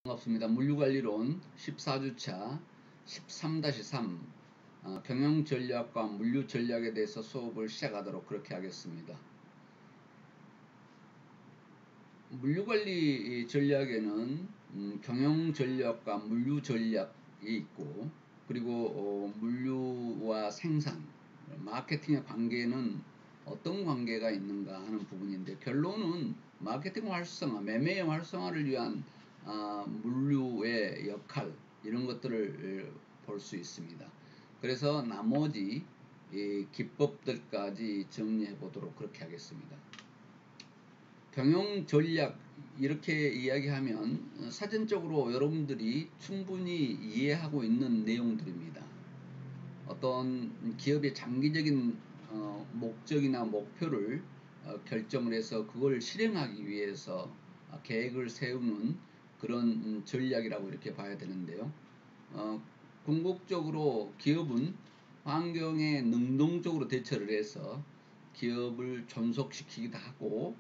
반갑습니다. 물류관리론 14주차 13-3 경영전략과 물류전략에 대해서 수업을 시작하도록 그렇게 하겠습니다. 물류관리 전략에는 경영전략과 물류전략이 있고, 그리고 물류와 생산, 마케팅의 관계는 어떤 관계가 있는가 하는 부분인데, 결론은 마케팅 활성화, 매매의 활성화를 위한 물류의 역할, 이런 것들을 볼 수 있습니다. 그래서 나머지 기법들까지 정리해 보도록 그렇게 하겠습니다. 경영 전략 이렇게 이야기하면 사전적으로 여러분들이 충분히 이해하고 있는 내용들입니다. 어떤 기업의 장기적인 목적이나 목표를 결정을 해서 그걸 실행하기 위해서 계획을 세우는 그런 전략이라고 이렇게 봐야 되는데요. 궁극적으로 기업은 환경에 능동적으로 대처를 해서 기업을 존속시키기도 하고,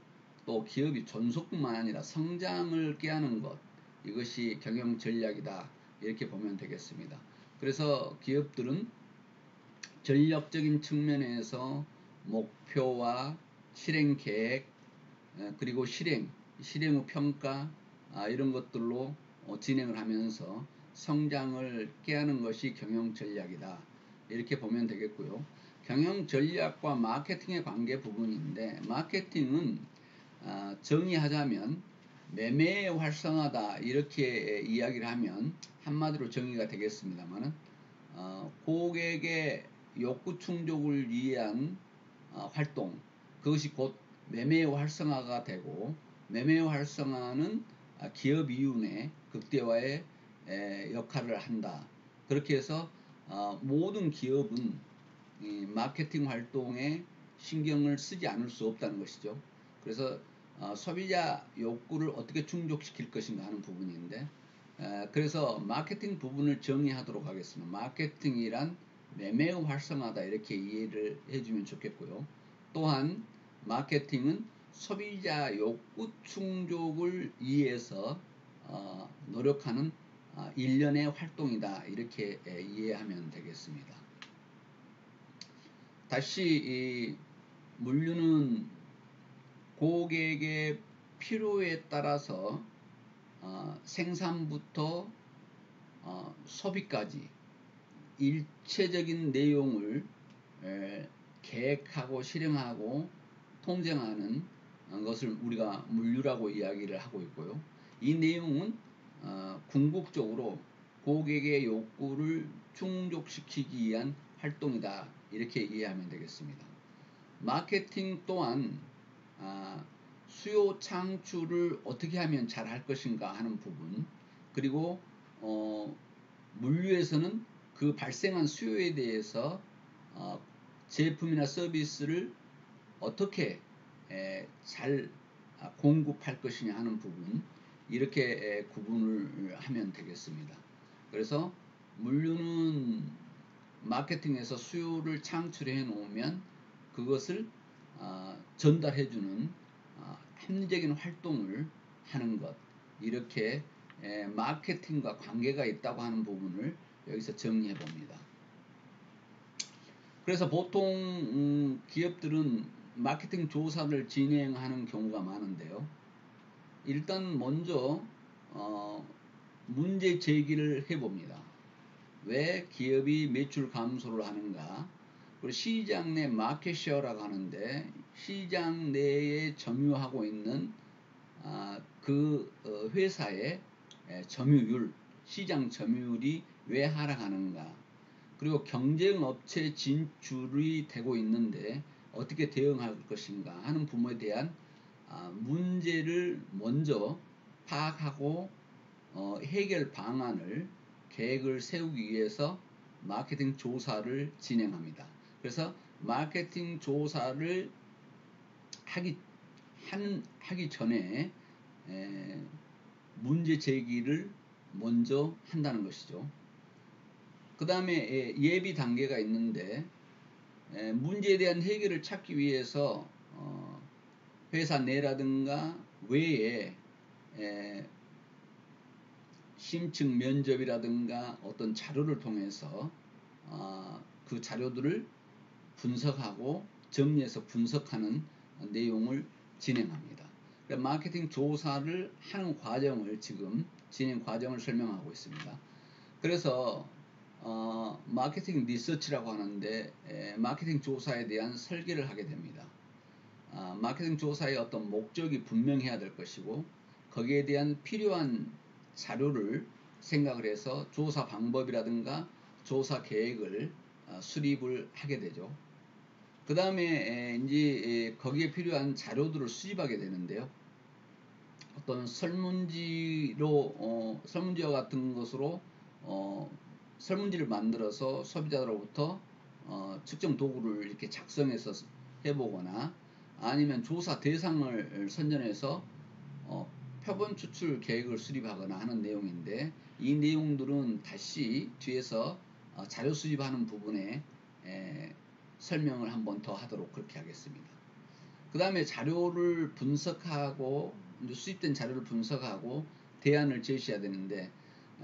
또 기업이 존속뿐만 아니라 성장을 꾀하는 것, 이것이 경영 전략이다, 이렇게 보면 되겠습니다. 그래서 기업들은 전략적인 측면에서 목표와 실행 계획, 그리고 실행 후 평가, 이런 것들로 진행을 하면서 성장을 꾀하는 것이 경영 전략이다, 이렇게 보면 되겠고요. 경영 전략과 마케팅의 관계 부분인데, 마케팅은 정의하자면 매매 활성화다, 이렇게 이야기를 하면 한마디로 정의가 되겠습니다만, 고객의 욕구 충족을 위한 활동, 그것이 곧 매매 활성화가 되고, 매매 활성화는 기업 이윤의 극대화의 역할을 한다. 그렇게 해서 모든 기업은 이 마케팅 활동에 신경을 쓰지 않을 수 없다는 것이죠. 그래서 소비자 욕구를 어떻게 충족시킬 것인가 하는 부분인데, 그래서 마케팅 부분을 정의하도록 하겠습니다. 마케팅이란 매매 활성화다, 이렇게 이해를 해주면 좋겠고요. 또한 마케팅은 소비자 욕구 충족을 위해서 노력하는 일련의 활동이다, 이렇게 이해하면 되겠습니다. 다시 이 물류는 고객의 필요에 따라서 생산부터 소비까지 일체적인 내용을 계획하고 실행하고 통제하는 것을 우리가 물류라고 이야기를 하고 있고요. 이 내용은 궁극적으로 고객의 욕구를 충족시키기 위한 활동이다, 이렇게 이해하면 되겠습니다. 마케팅 또한 수요 창출을 어떻게 하면 잘 할 것인가 하는 부분, 그리고 물류에서는 그 발생한 수요에 대해서 제품이나 서비스를 어떻게 잘 공급할 것이냐 하는 부분, 이렇게 구분을 하면 되겠습니다. 그래서 물류는 마케팅에서 수요를 창출해 놓으면 그것을 전달해 주는 합리적인 활동을 하는 것, 이렇게 마케팅과 관계가 있다고 하는 부분을 여기서 정리해 봅니다. 그래서 보통 기업들은 마케팅 조사를 진행하는 경우가 많은데요. 일단 먼저 문제 제기를 해봅니다. 왜 기업이 매출 감소를 하는가? 그리고 시장 내 마켓쉐어라고 하는데, 시장 내에 점유하고 있는 그 회사의 점유율, 시장 점유율이 왜 하락하는가? 그리고 경쟁업체 진출이 되고 있는데 어떻게 대응할 것인가 하는 부분에 대한 문제를 먼저 파악하고 해결 방안을, 계획을 세우기 위해서 마케팅 조사를 진행합니다. 그래서 마케팅 조사를 하기 전에 문제 제기를 먼저 한다는 것이죠. 그 다음에 예비 단계가 있는데, 문제에 대한 해결을 찾기 위해서 회사 내라든가 외에 심층 면접이라든가 어떤 자료를 통해서 그 자료들을 분석하고 정리해서 분석하는 내용을 진행합니다. 그러니까 마케팅 조사를 하는 과정을 지금 진행 과정을 설명하고 있습니다. 그래서 마케팅 리서치라고 하는데 마케팅 조사에 대한 설계를 하게 됩니다. 마케팅 조사의 어떤 목적이 분명해야 될 것이고 거기에 대한 필요한 자료를 생각을 해서 조사 방법이라든가 조사 계획을 수립을 하게 되죠. 그 다음에 이제 거기에 필요한 자료들을 수집하게 되는데요. 어떤 설문지로 설문지와 같은 것으로 설문지를 만들어서 소비자로부터 측정 도구를 이렇게 작성해서 해보거나 아니면 조사 대상을 선정해서 표본 추출 계획을 수립하거나 하는 내용인데 이 내용들은 다시 뒤에서 자료 수집하는 부분에 설명을 한 번 더 하도록 그렇게 하겠습니다. 그 다음에 자료를 분석하고 수입된 자료를 분석하고 대안을 제시해야 되는데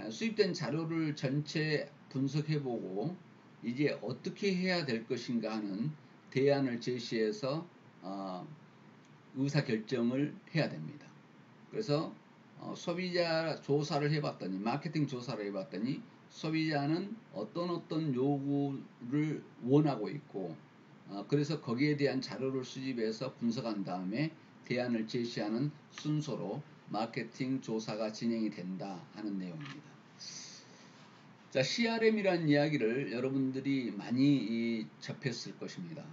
수입된 자료를 전체 분석해보고 이제 어떻게 해야 될 것인가 하는 대안을 제시해서 의사결정을 해야 됩니다. 그래서 소비자 조사를 해봤더니 마케팅 조사를 해봤더니 소비자는 어떤 요구를 원하고 있고 그래서 거기에 대한 자료를 수집해서 분석한 다음에 대안을 제시하는 순서로 마케팅 조사가 진행이 된다 하는 내용입니다. 자, CRM이라는 이야기를 여러분들이 많이 접했을 것입니다.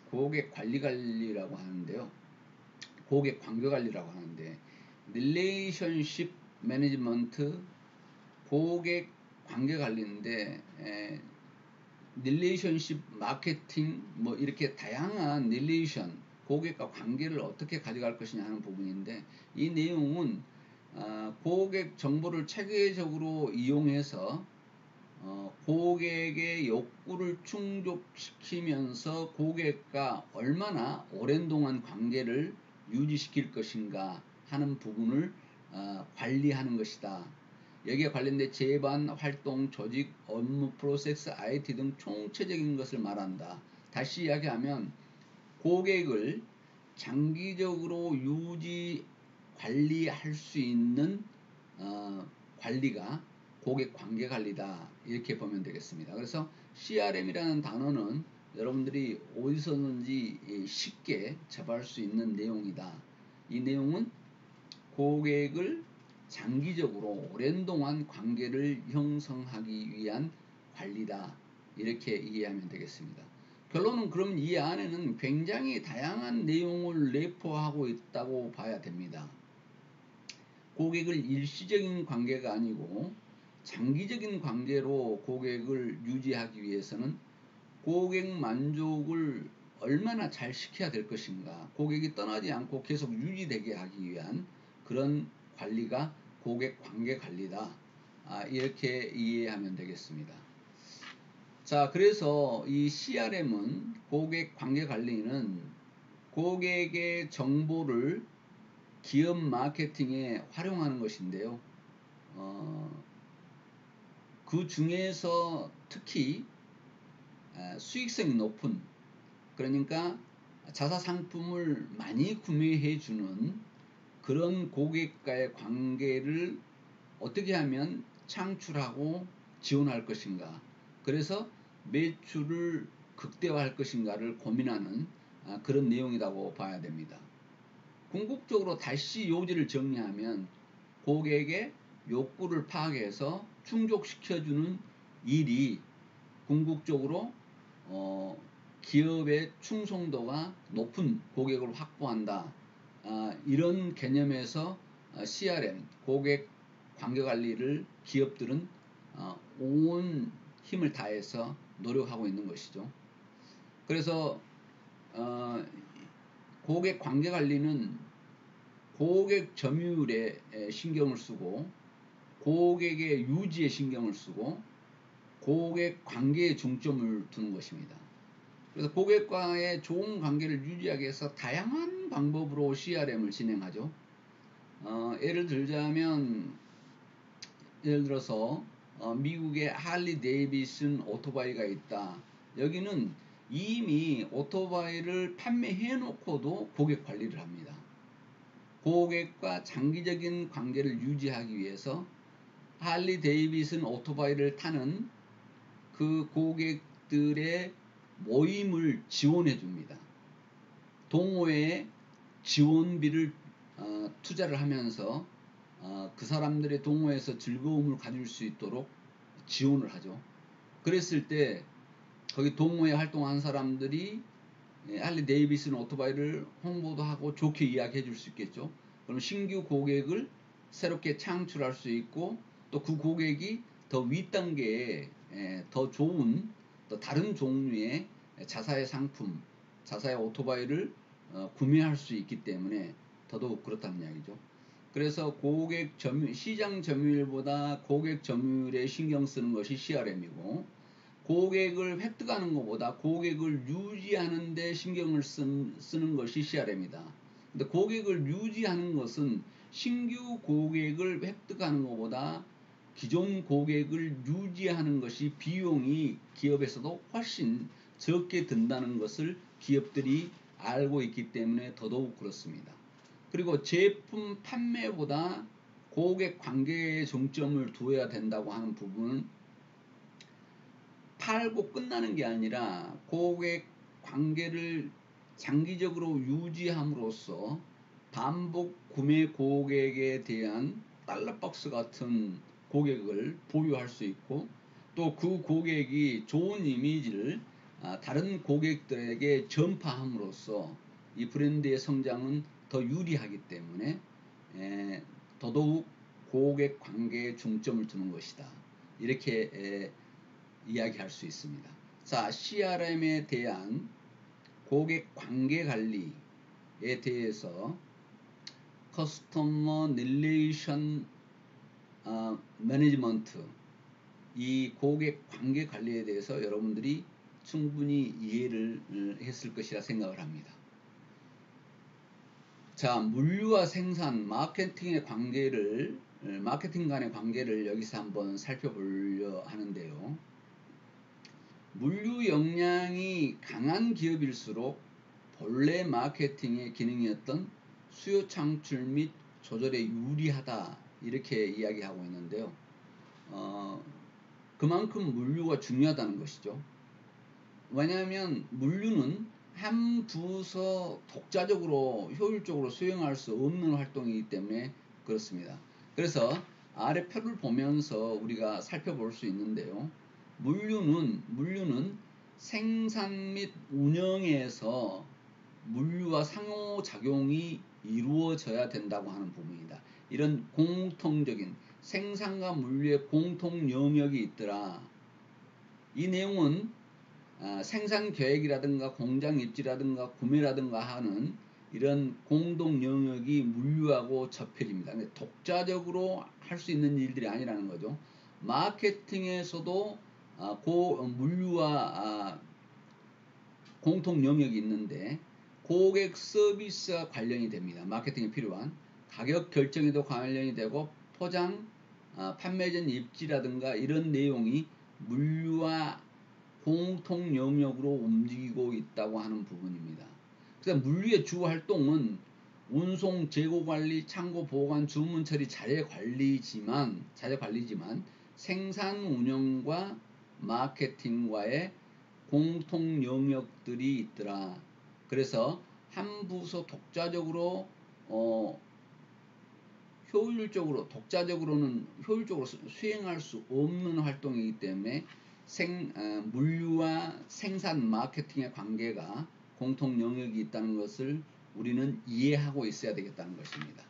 고객 관리라고 하는데요. 고객 관계 관리라고 하는데 릴레이션십 매니지먼트 고객 관계 관리인데 릴레이션십 마케팅 뭐 이렇게 다양한 릴레이션 고객과 관계를 어떻게 가져갈 것이냐 하는 부분인데 이 내용은 고객 정보를 체계적으로 이용해서 고객의 욕구를 충족시키면서 고객과 얼마나 오랜 동안 관계를 유지시킬 것인가 하는 부분을 관리하는 것이다. 여기에 관련된 제반, 활동, 조직, 업무, 프로세스, IT 등 총체적인 것을 말한다. 다시 이야기하면 고객을 장기적으로 유지 관리할 수 있는 관리가 고객 관계 관리다. 이렇게 보면 되겠습니다. 그래서 CRM이라는 단어는 여러분들이 어디서든지 쉽게 접할 수 있는 내용이다. 이 내용은 고객을 장기적으로 오랜 동안 관계를 형성하기 위한 관리다. 이렇게 이해하면 되겠습니다. 결론은 그럼 이 안에는 굉장히 다양한 내용을 내포하고 있다고 봐야 됩니다. 고객을 일시적인 관계가 아니고 장기적인 관계로 고객을 유지하기 위해서는 고객 만족을 얼마나 잘 시켜야 될 것인가, 고객이 떠나지 않고 계속 유지되게 하기 위한 그런 관리가 고객 관계 관리다. 이렇게 이해하면 되겠습니다. 자, 그래서 이 CRM은 고객 관계 관리는 고객의 정보를 기업 마케팅에 활용하는 것인데요. 그 중에서 특히 수익성이 높은, 그러니까 자사 상품을 많이 구매해 주는 그런 고객과의 관계를 어떻게 하면 창출하고 지원할 것인가, 그래서 매출을 극대화할 것인가를 고민하는 그런 내용이라고 봐야 됩니다. 궁극적으로 다시 요지를 정리하면 고객의 욕구를 파악해서 충족시켜주는 일이 궁극적으로 기업의 충성도가 높은 고객을 확보한다. 이런 개념에서 CRM, 고객 관계관리를 기업들은 온 힘을 다해서 노력하고 있는 것이죠. 그래서 고객 관계관리는 고객 점유율에 신경을 쓰고 고객의 유지에 신경을 쓰고 고객 관계에 중점을 두는 것입니다. 그래서 고객과의 좋은 관계를 유지하기 위해서 다양한 방법으로 CRM을 진행하죠. 예를 들자면 예를 들어서 미국에 할리 데이비슨 오토바이가 있다. 여기는 이미 오토바이를 판매해 놓고도 고객 관리를 합니다. 고객과 장기적인 관계를 유지하기 위해서 할리 데이비슨 오토바이를 타는 그 고객들의 모임을 지원해 줍니다. 동호회에 지원비를 투자를 하면서 그 사람들의 동호회에서 즐거움을 가질 수 있도록 지원을 하죠. 그랬을 때 거기 동호회 활동하는 사람들이 할리 데이비슨 오토바이를 홍보도 하고 좋게 이야기해 줄 수 있겠죠. 그럼 신규 고객을 새롭게 창출할 수 있고 또 그 고객이 더 윗단계에 더 좋은 또 다른 종류의 자사의 상품, 자사의 오토바이를 구매할 수 있기 때문에 더더욱 그렇다는 이야기죠. 그래서 고객 점유율, 시장 점유율보다 고객 점유율에 신경 쓰는 것이 CRM이고, 고객을 획득하는 것보다 고객을 유지하는 데 신경을 쓰는 것이 CRM이다. 근데 고객을 유지하는 것은 신규 고객을 획득하는 것보다 기존 고객을 유지하는 것이 비용이 기업에서도 훨씬 적게 든다는 것을 기업들이 알고 있기 때문에 더더욱 그렇습니다. 그리고 제품 판매보다 고객 관계에 중점을 두어야 된다고 하는 부분은 팔고 끝나는 게 아니라 고객 관계를 장기적으로 유지함으로써 반복 구매 고객에 대한 달러박스 같은 고객을 보유할 수 있고, 또 그 고객이 좋은 이미지를 다른 고객들에게 전파함으로써 이 브랜드의 성장은 더 유리하기 때문에 더더욱 고객 관계에 중점을 두는 것이다. 이렇게 이야기할 수 있습니다. 자, CRM에 대한 고객 관계 관리에 대해서 커스터머 릴레이션 매니지먼트, 이 고객 관계 관리에 대해서 여러분들이 충분히 이해를 했을 것이라 생각을 합니다. 자, 물류와 생산, 마케팅의 관계를, 마케팅 간의 관계를 여기서 한번 살펴보려 하는데요. 물류 역량이 강한 기업일수록 본래 마케팅의 기능이었던 수요 창출 및 조절에 유리하다, 이렇게 이야기하고 있는데요. 그만큼 물류가 중요하다는 것이죠. 왜냐하면 물류는 한 부서 독자적으로 효율적으로 수행할 수 없는 활동이기 때문에 그렇습니다. 그래서 아래 표를 보면서 우리가 살펴볼 수 있는데요. 물류는 생산 및 운영에서 물류와 상호작용이 이루어져야 된다고 하는 부분이다. 이런 공통적인 생산과 물류의 공통 영역이 있더라. 이 내용은 생산 계획이라든가 공장 입지라든가 구매라든가 하는 이런 공동 영역이 물류하고 접해집니다. 근데 독자적으로 할 수 있는 일들이 아니라는 거죠. 마케팅에서도 물류와 공통 영역이 있는데 고객 서비스와 관련이 됩니다. 마케팅에 필요한 가격 결정에도 관련이 되고 포장, 판매 전 입지라든가 이런 내용이 물류와 공통 영역으로 움직이고 있다고 하는 부분입니다. 그래서 물류의 주 활동은 운송, 재고 관리, 창고 보관, 주문 처리, 자재 관리지만 생산 운영과 마케팅과의 공통 영역들이 있더라. 그래서 한 부서 독자적으로 독자적으로는 효율적으로 수행할 수 없는 활동이기 때문에 물류와 생산 마케팅의 관계가 공통 영역이 있다는 것을 우리는 이해하고 있어야 되겠다는 것입니다.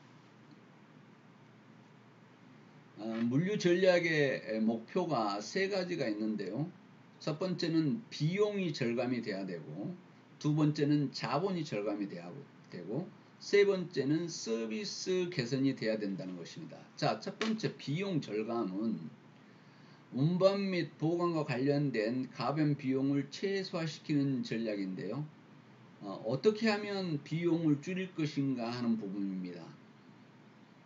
물류 전략의 목표가 세 가지가 있는데요. 첫 번째는 비용이 절감이 돼야 되고, 두 번째는 자본이 절감이 돼야 되고, 세 번째는 서비스 개선이 돼야 된다는 것입니다. 자, 첫 번째 비용 절감은 운반 및 보관과 관련된 가변 비용을 최소화시키는 전략인데요. 어떻게 하면 비용을 줄일 것인가 하는 부분입니다.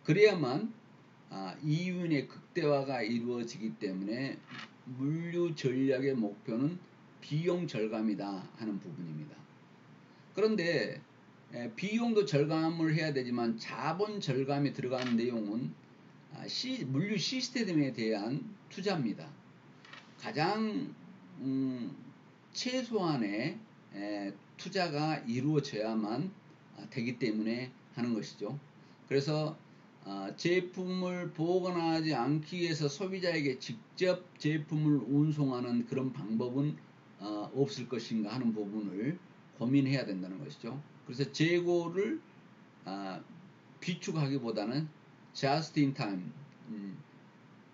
그래야만 이윤의 극대화가 이루어지기 때문에 물류 전략의 목표는 비용 절감이다 하는 부분입니다. 그런데 비용도 절감을 해야 되지만 자본 절감이 들어가는 내용은 물류 시스템에 대한 투자입니다. 가장 최소한의 투자가 이루어져야만 되기 때문에 하는 것이죠. 그래서 제품을 보관하지 않기 위해서 소비자에게 직접 제품을 운송하는 그런 방법은 없을 것인가 하는 부분을 고민해야 된다는 것이죠. 그래서 재고를 비축하기보다는 just in time,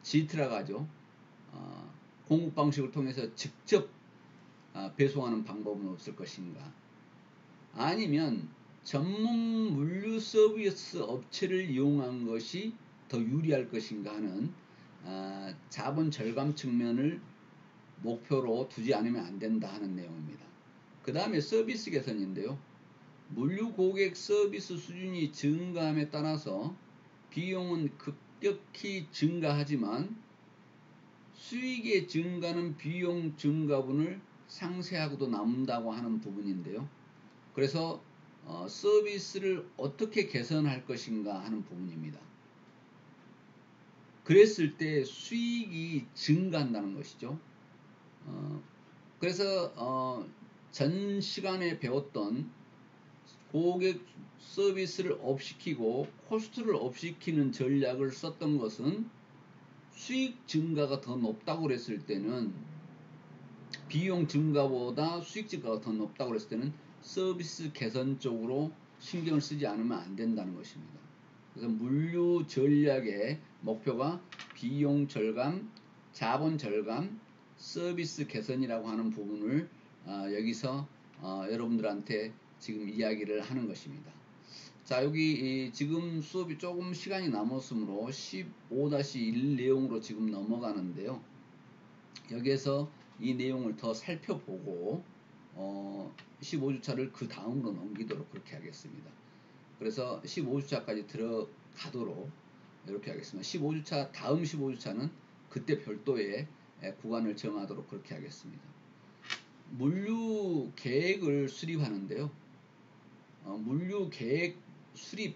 GT라고 하죠. 공급 방식을 통해서 직접 배송하는 방법은 없을 것인가. 아니면 전문 물류 서비스 업체를 이용한 것이 더 유리할 것인가 하는 자본 절감 측면을 목표로 두지 않으면 안 된다 하는 내용입니다. 그 다음에 서비스 개선인데요. 물류 고객 서비스 수준이 증가함에 따라서 비용은 급격히 증가하지만 수익의 증가는 비용 증가분을 상쇄하고도 남는다고 하는 부분인데요. 그래서 서비스를 어떻게 개선할 것인가 하는 부분입니다. 그랬을 때 수익이 증가한다는 것이죠. 그래서 전 시간에 배웠던 고객 서비스를 업시키고 코스트를 업시키는 전략을 썼던 것은 수익 증가가 더 높다고 그랬을 때는 비용 증가보다 수익 증가가 더 높다고 그랬을 때는 서비스 개선 쪽으로 신경을 쓰지 않으면 안 된다는 것입니다. 그래서 물류 전략의 목표가 비용 절감, 자본 절감, 서비스 개선이라고 하는 부분을 여기서 여러분들한테 지금 이야기를 하는 것입니다. 자, 여기 지금 수업이 조금 시간이 남았으므로 15-1 내용으로 지금 넘어가는데요. 여기에서 이 내용을 더 살펴보고 15주차를 그 다음으로 넘기도록 그렇게 하겠습니다. 그래서 15주차까지 들어가도록 이렇게 하겠습니다. 15주차 다음 15주차는 그때 별도의 구간을 정하도록 그렇게 하겠습니다. 물류 계획을 수립하는데요. 물류 계획 수립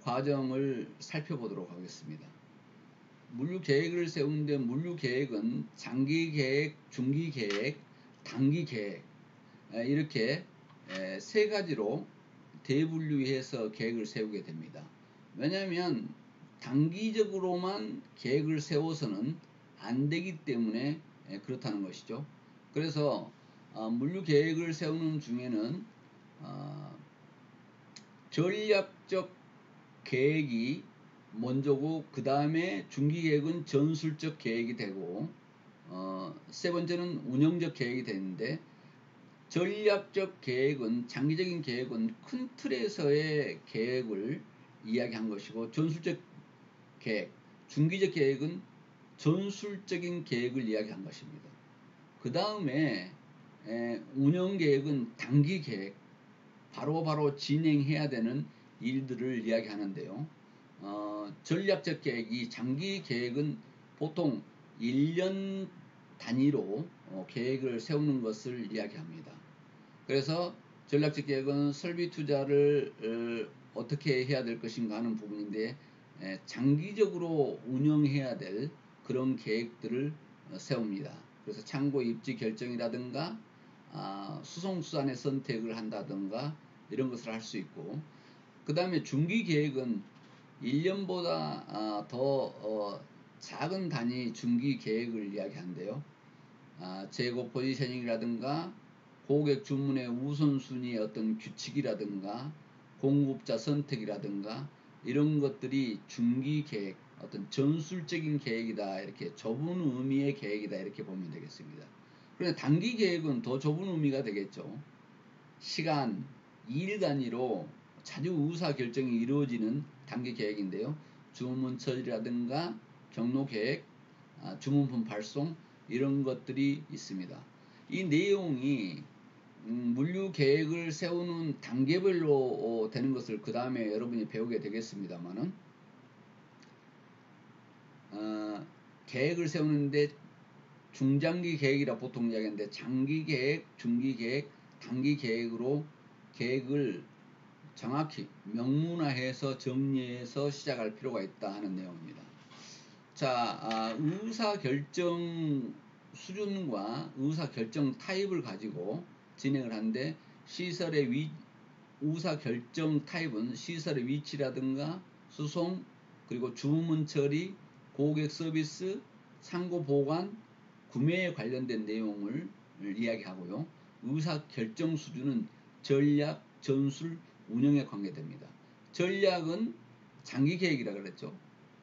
과정을 살펴보도록 하겠습니다. 물류 계획을 세우는데 물류 계획은 장기 계획, 중기 계획, 단기 계획 이렇게 세 가지로 대분류해서 계획을 세우게 됩니다. 왜냐하면 단기적으로만 계획을 세워서는 안 되기 때문에 그렇다는 것이죠. 그래서 물류 계획을 세우는 중에는 전략적 계획이 먼저고 그 다음에 중기계획은 전술적 계획이 되고 세 번째는 운영적 계획이 되는데 전략적 계획은 장기적인 계획은 큰 틀에서의 계획을 이야기한 것이고 전술적 계획, 중기적 계획은 전술적인 계획을 이야기한 것입니다. 그 다음에 운영 계획은 단기 계획, 바로바로 진행해야 되는 일들을 이야기하는데요. 전략적 계획이 장기 계획은 보통 1년 단위로 계획을 세우는 것을 이야기합니다. 그래서 전략적 계획은 설비 투자를 어떻게 해야 될 것인가 하는 부분인데 장기적으로 운영해야 될 그런 계획들을 세웁니다. 그래서 창고 입지 결정이라든가 수송수단의 선택을 한다든가 이런 것을 할 수 있고 그 다음에 중기 계획은 1년보다 더 작은 단위 중기 계획을 이야기하는데요. 재고 포지셔닝이라든가 고객 주문의 우선순위의 어떤 규칙이라든가 공급자 선택이라든가 이런 것들이 중기 계획, 어떤 전술적인 계획이다 이렇게 좁은 의미의 계획이다 이렇게 보면 되겠습니다. 그런데 단기 계획은 더 좁은 의미가 되겠죠. 시간, 일 단위로 자주 의사 결정이 이루어지는 단기 계획인데요. 주문 처리라든가 경로 계획, 주문품 발송 이런 것들이 있습니다. 이 내용이 물류 계획을 세우는 단계별로 되는 것을 그 다음에 여러분이 배우게 되겠습니다만은 계획을 세우는데 중장기 계획이라 보통 이야기하는데 장기 계획, 중기 계획, 단기 계획으로 계획을 정확히 명문화해서 정리해서 시작할 필요가 있다 하는 내용입니다. 자, 의사결정 수준과 의사결정 타입을 가지고 진행을 하는데 의사결정 타입은 시설의 위치라든가 수송, 그리고 주문 처리, 고객 서비스, 상고 보관, 구매에 관련된 내용을 이야기하고요. 의사결정 수준은 전략, 전술, 운영에 관계됩니다. 전략은 장기 계획이라 그랬죠.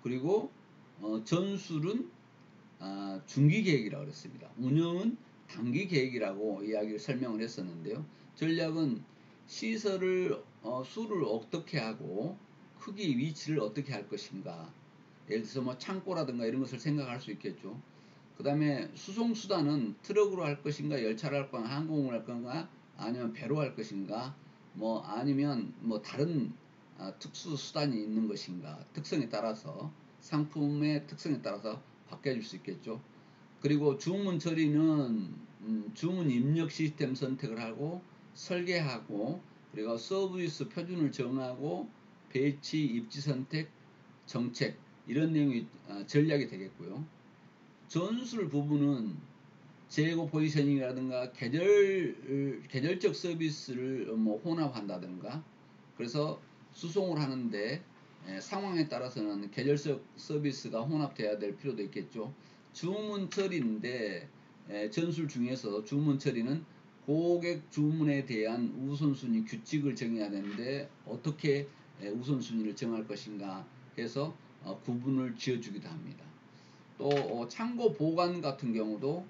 그리고 전술은 중기 계획이라고 그랬습니다. 운영은 단기 계획이라고 이야기를 설명을 했었는데요. 전략은 시설을 수를 어떻게 하고 크기, 위치를 어떻게 할 것인가. 예를 들어서 뭐 창고라든가 이런 것을 생각할 수 있겠죠. 그 다음에 수송수단은 트럭으로 할 것인가, 열차로 할 건가, 항공으로 할 건가, 아니면 배로 할 것인가, 뭐 아니면 뭐 다른 특수 수단이 있는 것인가, 특성에 따라서 상품의 특성에 따라서 바뀌어질 수 있겠죠. 그리고 주문 처리는 주문 입력 시스템 선택을 하고 설계하고, 그리고 서비스 표준을 정하고 배치, 입지 선택, 정책, 이런 내용이 전략이 되겠고요. 전술 부분은 재고 포지셔닝이라든가 계절적 서비스를 뭐 혼합한다든가, 그래서 수송을 하는데 상황에 따라서는 계절적 서비스가 혼합돼야 될 필요도 있겠죠. 주문 처리인데 전술 중에서 주문 처리는 고객 주문에 대한 우선순위 규칙을 정해야 되는데 어떻게 우선순위를 정할 것인가 해서 구분을 지어주기도 합니다. 또 창고 보관 같은 경우도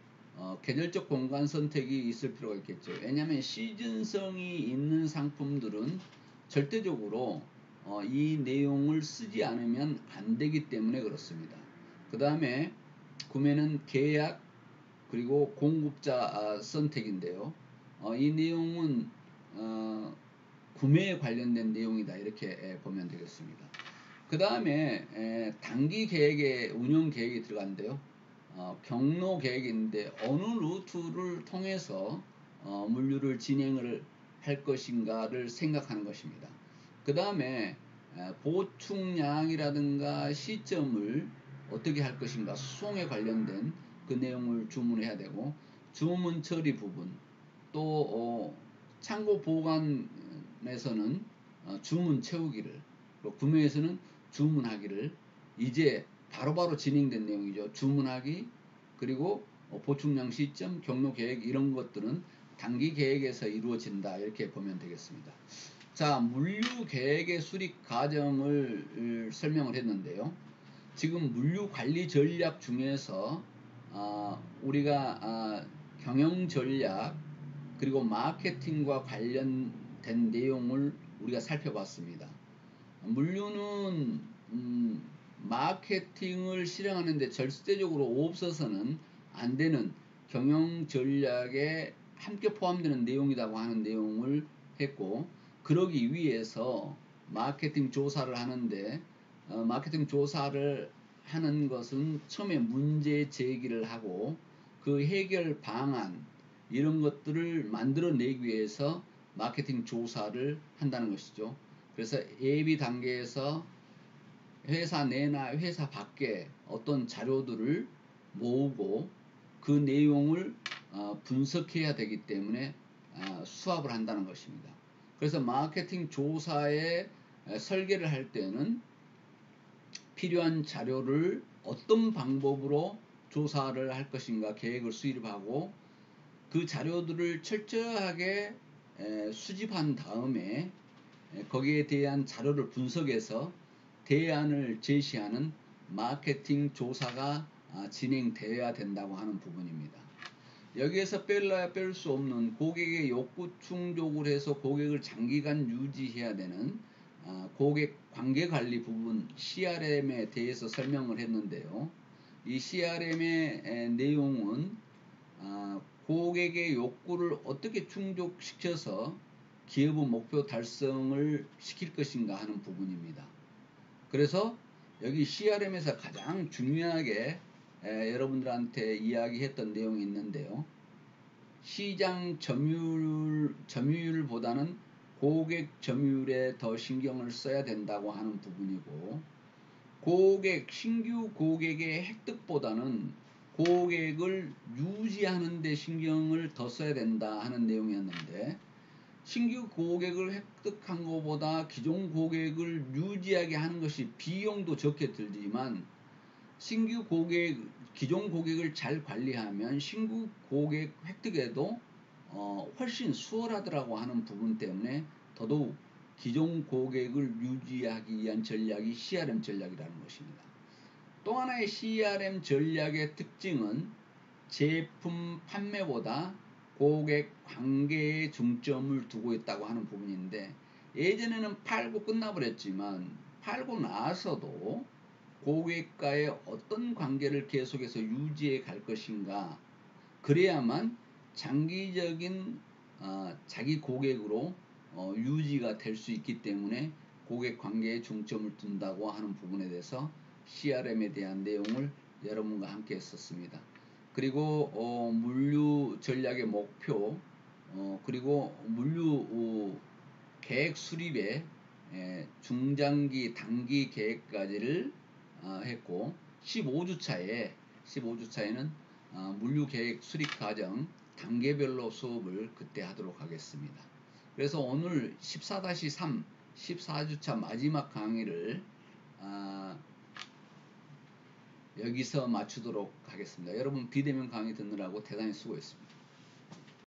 계절적 공간 선택이 있을 필요가 있겠죠. 왜냐하면 시즌성이 있는 상품들은 절대적으로 이 내용을 쓰지 않으면 안 되기 때문에 그렇습니다. 그 다음에 구매는 계약, 그리고 공급자 선택인데요. 이 내용은 구매에 관련된 내용이다, 이렇게 보면 되겠습니다. 그 다음에 단기 계획에 운영 계획이 들어간대요. 경로 계획인데 어느 루트를 통해서 물류를 진행을 할 것인가를 생각하는 것입니다. 그 다음에 보충량이라든가 시점을 어떻게 할 것인가, 수송에 관련된 그 내용을 주문해야 되고, 주문 처리 부분, 또 창고 보관에서는 주문 채우기를, 구매에서는 주문하기를, 이제 바로바로 진행된 내용이죠. 주문하기, 그리고 보충량 시점, 경로 계획, 이런 것들은 단기 계획에서 이루어진다, 이렇게 보면 되겠습니다. 자, 물류 계획의 수립 과정을 설명을 했는데요. 지금 물류 관리 전략 중에서 우리가 경영 전략, 그리고 마케팅과 관련된 내용을 우리가 살펴봤습니다. 물류는 마케팅을 실행하는데 절대적으로 없어서는 안 되는 경영 전략에 함께 포함되는 내용이라고 하는 내용을 했고, 그러기 위해서 마케팅 조사를 하는데 마케팅 조사를 하는 것은 처음에 문제 제기를 하고 그 해결 방안, 이런 것들을 만들어내기 위해서 마케팅 조사를 한다는 것이죠. 그래서 예비 단계에서 회사 내나 회사 밖에 어떤 자료들을 모으고 그 내용을 분석해야 되기 때문에 수합을 한다는 것입니다. 그래서 마케팅 조사에 설계를 할 때는 필요한 자료를 어떤 방법으로 조사를 할 것인가 계획을 수립하고, 그 자료들을 철저하게 수집한 다음에 거기에 대한 자료를 분석해서 대안을 제시하는 마케팅 조사가 진행되어야 된다고 하는 부분입니다. 여기에서 뺄래야 뺄 수 없는 고객의 욕구 충족을 해서 고객을 장기간 유지해야 되는 고객 관계관리 부분 CRM에 대해서 설명을 했는데요. 이 CRM의 내용은 고객의 욕구를 어떻게 충족시켜서 기업의 목표 달성을 시킬 것인가 하는 부분입니다. 그래서 여기 CRM에서 가장 중요하게 여러분들한테 이야기했던 내용이 있는데요. 시장 점유율보다는 고객 점유율에 더 신경을 써야 된다고 하는 부분이고, 신규 고객의 획득보다는 고객을 유지하는 데 신경을 더 써야 된다 하는 내용이었는데, 신규 고객을 획득한 것보다 기존 고객을 유지하게 하는 것이 비용도 적게 들지만, 기존 고객을 잘 관리하면 신규 고객 획득에도 훨씬 수월하더라고 하는 부분 때문에 더더욱 기존 고객을 유지하기 위한 전략이 CRM 전략이라는 것입니다. 또 하나의 CRM 전략의 특징은 제품 판매보다 고객 관계에 중점을 두고 있다고 하는 부분인데, 예전에는 팔고 끝나버렸지만 팔고 나서도 고객과의 어떤 관계를 계속해서 유지해 갈 것인가, 그래야만 장기적인 자기 고객으로 유지가 될 수 있기 때문에 고객 관계에 중점을 둔다고 하는 부분에 대해서 CRM에 대한 내용을 여러분과 함께 했었습니다. 그리고 물류 전략의 목표, 그리고 물류 계획 수립의 중장기 단기 계획까지를 했고, 15주차에는 물류 계획 수립 과정 단계별로 수업을 그때 하도록 하겠습니다. 그래서 오늘 14-3 14주차 마지막 강의를 여기서 마치도록 하겠습니다. 여러분 비대면 강의 듣느라고 대단히 수고했습니다.